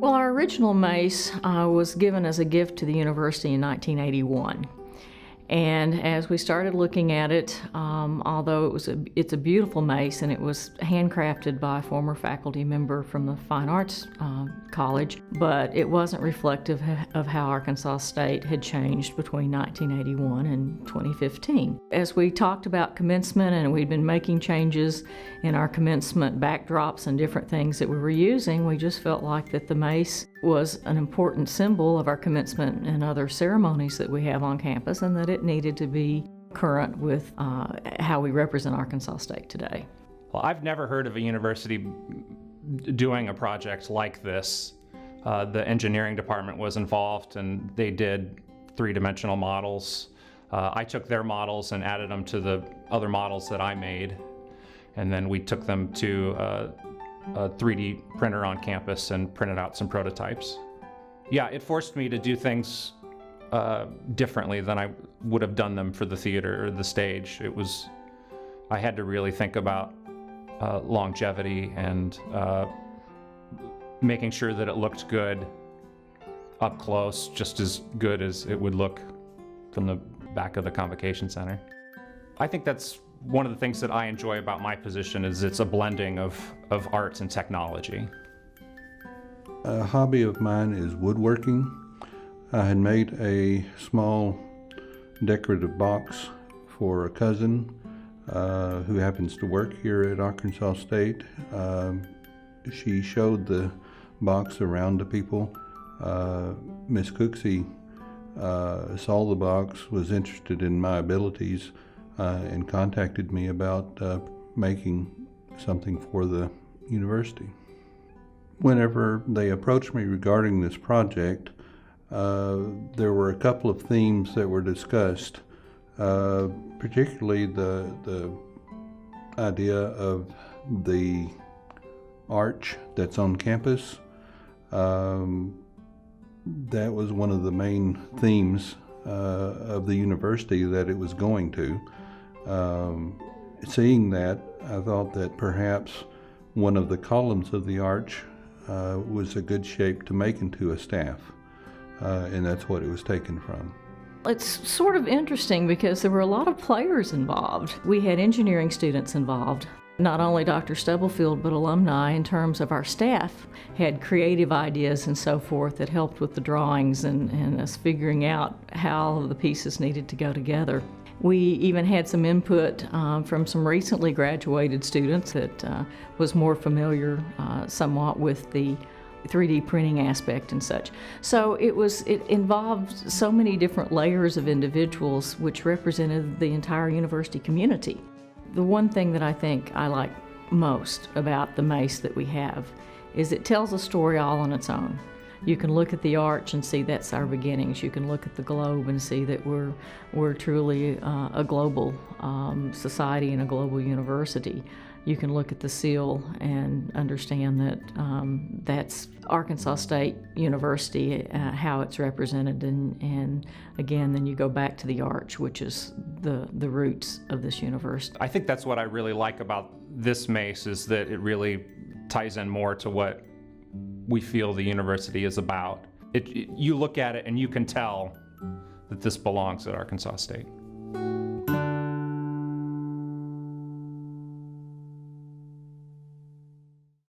Well, our original mace was given as a gift to the university in 1981. And as we started looking at it, although it's a beautiful mace and it was handcrafted by a former faculty member from the Fine Arts College, but it wasn't reflective of how Arkansas State had changed between 1981 and 2015. As we talked about commencement and we'd been making changes in our commencement backdrops and different things that we were using, we just felt like that the mace was an important symbol of our commencement and other ceremonies that we have on campus, and that it needed to be current with how we represent Arkansas State today. Well, I've never heard of a university doing a project like this. The engineering department was involved and they did three-dimensional models. I took their models and added them to the other models that I made, and then we took them to a 3D printer on campus and printed out some prototypes. Yeah, it forced me to do things differently than I would have done them for the theater or the stage. I had to really think about longevity and making sure that it looked good up close, just as good as it would look from the back of the Convocation Center. I think that's one of the things that I enjoy about my position is it's a blending of arts and technology. A hobby of mine is woodworking. I had made a small decorative box for a cousin who happens to work here at Arkansas State. She showed the box around to people. Miss Cooksey saw the box, was interested in my abilities, and contacted me about making something for the university. Whenever they approached me regarding this project, there were a couple of themes that were discussed, particularly the idea of the arch that's on campus. That was one of the main themes of the university that it was going to. Seeing that, I thought that perhaps one of the columns of the arch was a good shape to make into a staff, and that's what it was taken from. It's sort of interesting because there were a lot of players involved. We had engineering students involved. Not only Dr. Stubblefield, but alumni in terms of our staff had creative ideas and so forth that helped with the drawings and us figuring out how the pieces needed to go together. We even had some input from some recently graduated students that was more familiar somewhat with the 3D printing aspect and such. So it involved so many different layers of individuals which represented the entire university community. The one thing that I think I like most about the mace that we have is it tells a story all on its own. You can look at the arch and see that's our beginnings. You can look at the globe and see that we're truly a global society and a global university. You can look at the seal and understand that that's Arkansas State University, how it's represented, and again, then you go back to the arch, which is the roots of this university. I think that's what I really like about this mace, is that it really ties in more to what we feel the university is about. You look at it and you can tell that this belongs at Arkansas State.